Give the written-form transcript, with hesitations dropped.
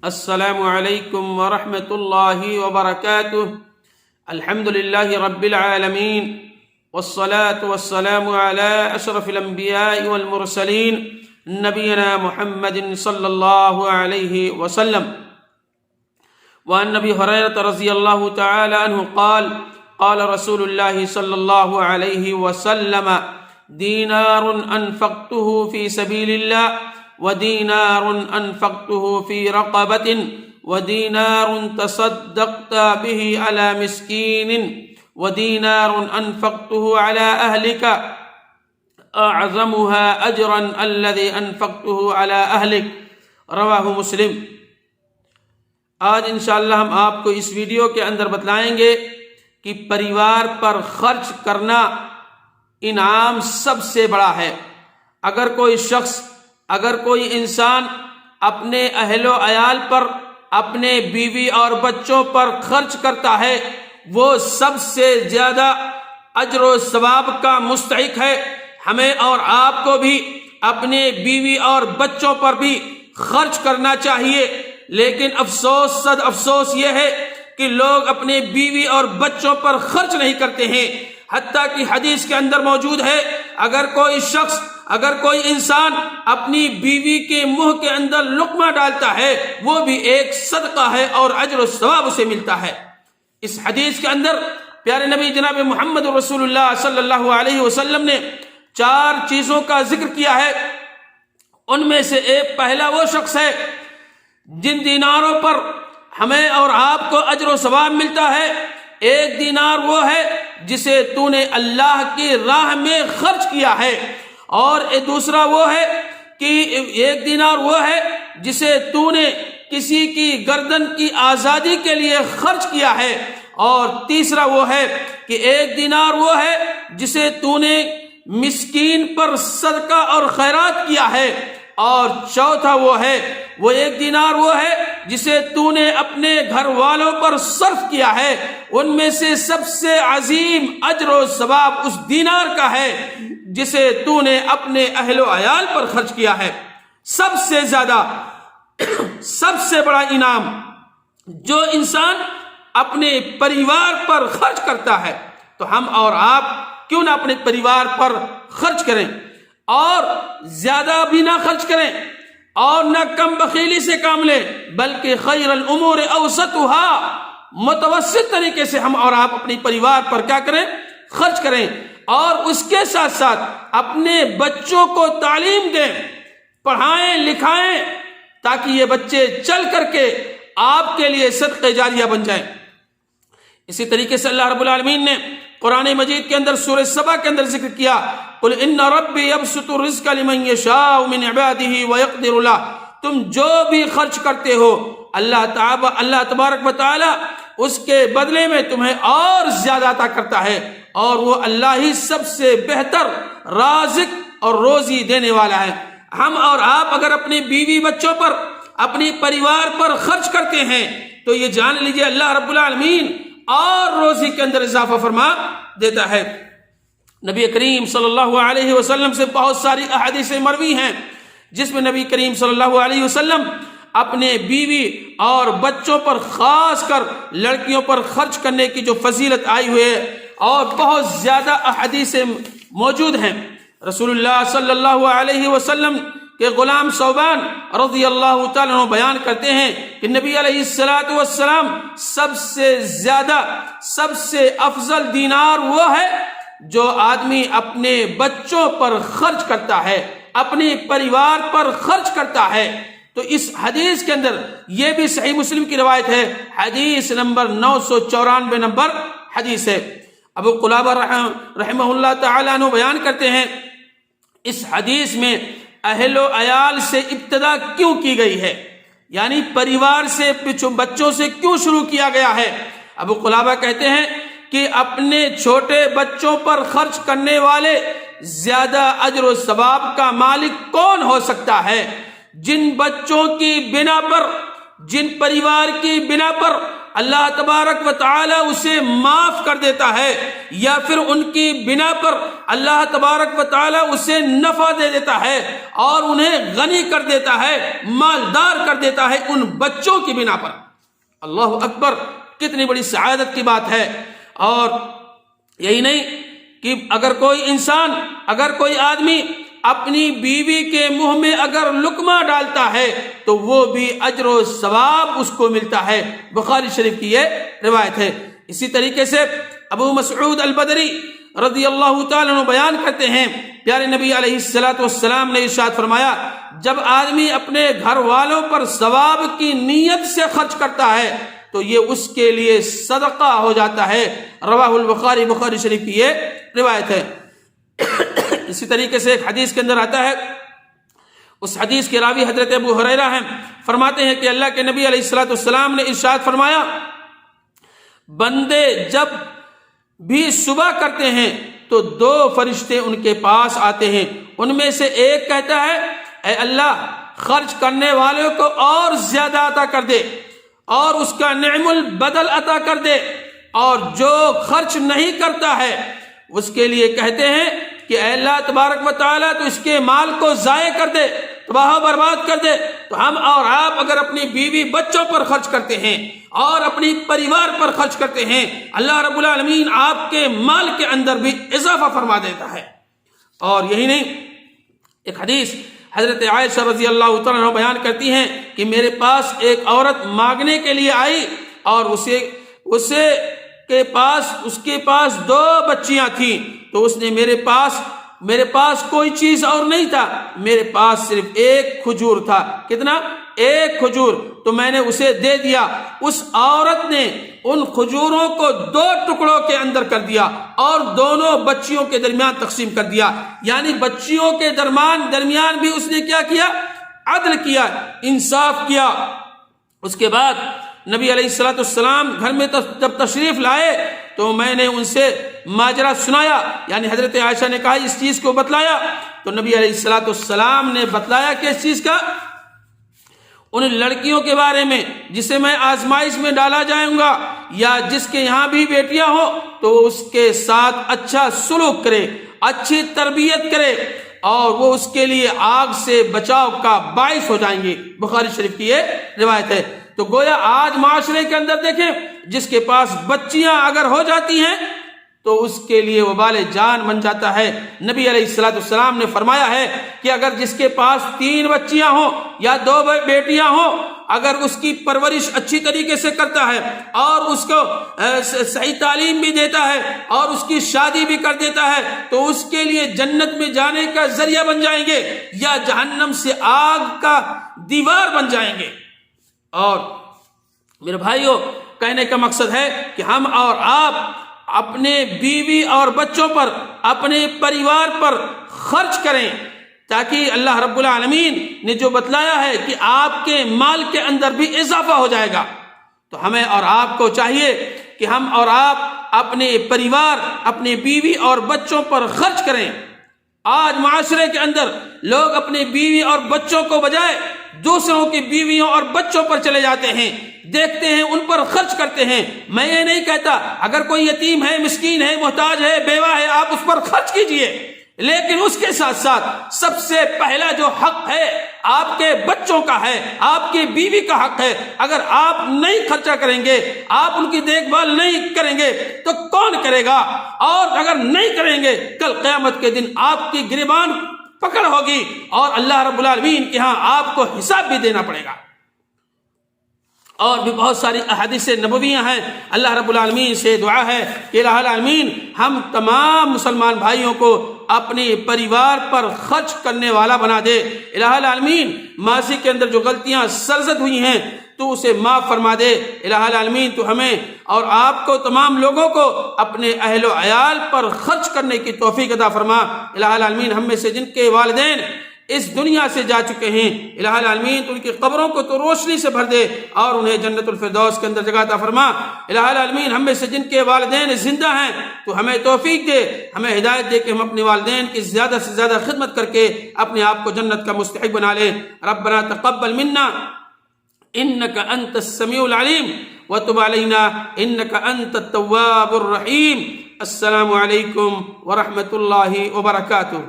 السلام علیکم ورحمۃ اللہ وبرکاتہ۔ الحمد للہ رب العالمین والصلاة والسلام علی اشرف الانبیاء والمرسلین نبینا محمد صلی اللہ علیہ وسلم۔ وعن ابی ہریرہ رضی اللہ تعالی عنہ قال قال رسول اللہ صلی اللہ علیہ وسلم دینار انفقته فی سبیل اللہ ودینار انفقته في رقبة ودینار تصدقت به على مسكين ودینار انفقته على أهلك أعظمها أجرا الذي انفقته على أهلك رواہ مسلم۔ آج انشاءاللہ ہم آپ کو اس ویڈیو کے اندر بتلائیں گے کہ پریوار پر خرچ کرنا انعام سب سے بڑا ہے۔ اگر کوئی انسان اپنے اہل و عیال پر، اپنے بیوی اور بچوں پر خرچ کرتا ہے، وہ سب سے زیادہ اجر و ثواب کا مستحق ہے۔ ہمیں اور آپ کو بھی اپنے بیوی اور بچوں پر بھی خرچ کرنا چاہیے، لیکن افسوس صد افسوس یہ ہے کہ لوگ اپنے بیوی اور بچوں پر خرچ نہیں کرتے ہیں۔ حتیٰ کہ حدیث کے اندر موجود ہے، اگر کوئی انسان اپنی بیوی کے منہ کے اندر لقمہ ڈالتا ہے، وہ بھی ایک صدقہ ہے اور اجر و ثواب اسے ملتا ہے۔ اس حدیث کے اندر پیارے نبی جناب محمد رسول اللہ صلی اللہ علیہ وسلم نے 4 چیزوں کا ذکر کیا ہے۔ ان میں سے ایک پہلا وہ شخص ہے جن دیناروں پر ہمیں اور آپ کو اجر و ثواب ملتا ہے۔ ایک دینار وہ ہے جسے تو نے اللہ کی راہ میں خرچ کیا ہے، اور دوسرا وہ ہے کہ ایک دینار وہ ہے جسے تو نے کسی کی گردن کی آزادی کے لیے خرچ کیا ہے، اور تیسرا وہ ہے کہ ایک دینار وہ ہے جسے تو نے مسکین پر صدقہ اور خیرات کیا ہے، اور چوتھا وہ ایک دینار وہ ہے جسے تو نے اپنے گھر والوں پر صرف کیا ہے۔ ان میں سے سب سے عظیم اجر و ثواب اس دینار کا ہے جسے تو نے اپنے اہل و عیال پر خرچ کیا ہے۔ سب سے زیادہ، سب سے بڑا انعام جو انسان اپنے پریوار پر خرچ کرتا ہے، تو ہم اور آپ کیوں نہ اپنے پریوار پر خرچ کریں، اور زیادہ بھی نہ خرچ کریں اور نہ کم بخیلی سے کام لیں، بلکہ خیر الامور اوسطها، متوسط طریقے سے ہم اور آپ اپنی پریوار پر کیا کریں؟ خرچ کریں، اور اس کے ساتھ ساتھ اپنے بچوں کو تعلیم دیں، پڑھائیں لکھائیں، تاکہ یہ بچے چل کر کے آپ کے لیے صدقہ جاریہ بن جائیں۔ اسی طریقے سے اللہ رب العالمین نے قرآن مجید کے اندر سورہ سبا کے اندر ذکر کیا، قل ان ربی یبسط الرزق لمن یشاء من عباده ویقدر له، تم جو بھی خرچ کرتے ہو اللہ تبارک و تعالی اس کے بدلے میں تمہیں اور زیادہ عطا کرتا ہے، اور وہ اللہ ہی سب سے بہتر رازق اور روزی دینے والا ہے۔ ہم اور آپ اگر اپنے بیوی بچوں پر، اپنی پریوار پر خرچ کرتے ہیں، تو یہ جان لیجئے اللہ رب العالمین اور روزی کے اندر اضافہ فرما دیتا ہے۔ نبی کریم صلی اللہ علیہ وسلم سے بہت ساری احادیث مروی ہیں جس میں نبی کریم صلی اللہ علیہ وسلم اپنے بیوی اور بچوں پر، خاص کر لڑکیوں پر خرچ کرنے کی جو فضیلت آئی ہوئی ہے، اور بہت زیادہ احادیث موجود ہیں۔ رسول اللہ صلی اللہ علیہ وسلم کہ غلام ثوبان رضی اللہ تعالیٰ عنہ بیان کرتے ہیں کہ نبی علیہ السلام سب سے زیادہ، سب سے افضل دینار وہ ہے جو آدمی اپنے بچوں پر خرچ کرتا ہے، اپنے پریوار پر خرچ کرتا ہے۔ تو اس حدیث کے اندر یہ بھی صحیح مسلم کی روایت ہے، حدیث نمبر 994 نمبر حدیث ہے۔ ابو قلابہ رحمہ اللہ تعالیٰ عنہ بیان کرتے ہیں، اس حدیث میں اہل و عیال سے ابتدا کیوں کی گئی ہے، یعنی پریوار سے، بچوں سے کیوں شروع کیا گیا ہے؟ ابو قلابہ کہتے ہیں کہ اپنے چھوٹے بچوں پر خرچ کرنے والے زیادہ اجر و ثواب کا مالک کون ہو سکتا ہے؟ جن بچوں کی بنا پر، جن پریوار کی بنا پر اللہ تبارک و تعالی اسے معاف کر دیتا ہے، یا پھر ان کی بنا پر اللہ تبارک و تعالی اسے نفع دے دیتا ہے اور انہیں غنی کر دیتا ہے، مالدار کر دیتا ہے ان بچوں کی بنا پر۔ اللہ اکبر، کتنی بڑی سعادت کی بات ہے۔ اور یہی نہیں کہ اگر کوئی انسان، اگر کوئی آدمی اپنی بیوی کے منہ میں اگر لقمہ ڈالتا ہے تو وہ بھی اجر و ثواب اس کو ملتا ہے۔ بخاری شریف کی یہ روایت ہے۔ اسی طریقے سے ابو مسعود البدری رضی اللہ تعالیٰ عنہ بیان کرتے ہیں، پیارے نبی علیہ السلام نے ارشاد فرمایا، جب آدمی اپنے گھر والوں پر ثواب کی نیت سے خرچ کرتا ہے تو یہ اس کے لیے صدقہ ہو جاتا ہے۔ رواہ البخاری، بخاری شریف کی یہ روایت ہے۔ اسی طریقے سے ایک حدیث کے اندر آتا ہے، اس حدیث کے راوی حضرت ابو ہریرہ ہیں، فرماتے ہیں کہ اللہ کے نبی علیہ السلام نے ارشاد فرمایا، بندے جب بھی صبح کرتے ہیں تو 2 فرشتے ان کے پاس آتے ہیں، ان میں سے ایک کہتا ہے، اے اللہ خرچ کرنے والوں کو اور زیادہ عطا کر دے اور اس کا نعم البدل عطا کر دے، اور جو خرچ نہیں کرتا ہے اس کے لیے کہتے ہیں کہ اے اللہ تبارک و تعالیٰ تو اس کے مال کو ضائع کر دے، تباہ و برباد کر دے۔ تو ہم اور آپ اگر اپنی بیوی بچوں پر خرچ کرتے ہیں اور اپنی پریوار پر خرچ کرتے ہیں، اللہ رب العالمین آپ کے مال کے اندر بھی اضافہ فرما دیتا ہے۔ اور یہی نہیں، ایک حدیث حضرت عائشہ رضی اللہ تعالیٰ عنہ بیان کرتی ہیں کہ میرے پاس ایک عورت مانگنے کے لیے آئی اور اس کے پاس 2 بچیاں تھیں، تو اس نے میرے پاس کوئی چیز اور نہیں تھا، میرے پاس صرف ایک کھجور تھا۔ کتنا؟ ایک کھجور، تو میں نے اسے دے دیا۔ اس عورت نے ان کھجوروں کو 2 ٹکڑوں کے اندر کر دیا اور دونوں بچیوں کے درمیان تقسیم کر دیا، یعنی بچیوں کے درمیان بھی اس نے کیا کیا؟ عدل کیا، انصاف کیا۔ اس کے بعد نبی علیہ السلام گھر میں جب تشریف لائے تو میں نے ان سے ماجرا سنایا، یعنی حضرت عائشہ نے کہا اس چیز کو بتلایا، تو نبی علیہ السلام نے بتلایا کہ اس چیز کا، ان لڑکیوں کے بارے میں جسے میں آزمائش میں ڈالا جاؤں گا یا جس کے یہاں بھی بیٹیاں ہو تو اس کے ساتھ اچھا سلوک کرے، اچھی تربیت کرے، اور وہ اس کے لیے آگ سے بچاؤ کا باعث ہو جائیں گے۔ بخاری شریف کی یہ روایت ہے۔ تو گویا آج معاشرے کے اندر دیکھیں، جس کے پاس بچیاں اگر ہو جاتی ہیں تو اس کے لیے وبال جان بن جاتا ہے۔ نبی علیہ السلام نے فرمایا ہے کہ اگر جس کے پاس 3 بچیاں ہوں یا 2 بیٹیاں ہوں، اگر اس کی پرورش اچھی طریقے سے کرتا ہے اور اس کو صحیح تعلیم بھی دیتا ہے اور اس کی شادی بھی کر دیتا ہے تو اس کے لیے جنت میں جانے کا ذریعہ بن جائیں گے یا جہنم سے آگ کا دیوار بن جائیں گے۔ اور میرے بھائیوں، کہنے کا مقصد ہے کہ ہم اور آپ اپنے بیوی اور بچوں پر، اپنے پریوار پر خرچ کریں، تاکہ اللہ رب العالمین نے جو بتلایا ہے کہ آپ کے مال کے اندر بھی اضافہ ہو جائے گا۔ تو ہمیں اور آپ کو چاہیے کہ ہم اور آپ اپنے پریوار، اپنے بیوی اور بچوں پر خرچ کریں۔ آج معاشرے کے اندر لوگ اپنے بیوی اور بچوں کو بجائے دوسروں کی بیویوں اور بچوں پر چلے جاتے ہیں، دیکھتے ہیں، ان پر خرچ کرتے ہیں۔ میں یہ نہیں کہتا اگر کوئی یتیم ہے، مسکین ہے، محتاج ہے، بیوہ ہے، آپ اس پر خرچ کیجئے، لیکن اس کے ساتھ ساتھ سب سے پہلا جو حق ہے آپ کے بچوں کا ہے، آپ کی بیوی کا حق ہے۔ اگر آپ نہیں خرچہ کریں گے، آپ ان کی دیکھ بھال نہیں کریں گے تو کون کرے گا؟ اور اگر نہیں کریں گے، کل قیامت کے دن آپ کی گریبان پکڑ ہوگی اور اللہ رب العالمین کے ہاں آپ کو حساب بھی دینا پڑے گا۔ اور بھی بہت ساری احادیث نبویہ ہیں۔ اللہ رب العالمین سے دعا ہے کہ الہ العالمین ہم تمام مسلمان بھائیوں کو اپنے پریوار پر خرچ کرنے والا بنا دے۔ الہ العالمین ماضی کے اندر جو غلطیاں سرزد ہوئی ہیں تو اسے معاف فرما دے۔ الہ العالمین تو ہمیں اور آپ کو، تمام لوگوں کو اپنے اہل و عیال پر خرچ کرنے کی توفیق عطا فرما۔ الہ العالمین ہم میں سے جن کے والدین اس دنیا سے جا چکے ہیں، الہ العالمین تو ان کی قبروں کو تو روشنی سے بھر دے اور انہیں جنت الفردوس کے اندر جگہ عطا فرما۔ الہ العالمین ہم میں سے جن کے والدین زندہ ہیں تو ہمیں توفیق دے، ہمیں ہدایت دے کہ ہم اپنے والدین کی زیادہ سے زیادہ خدمت کر کے اپنے آپ کو جنت کا مستحق بنا لیں۔ ربنا تقبل منا إنك أنت السميع العليم وتب علينا إنك أنت التواب الرحيم. السلام عليكم ورحمة الله وبركاته.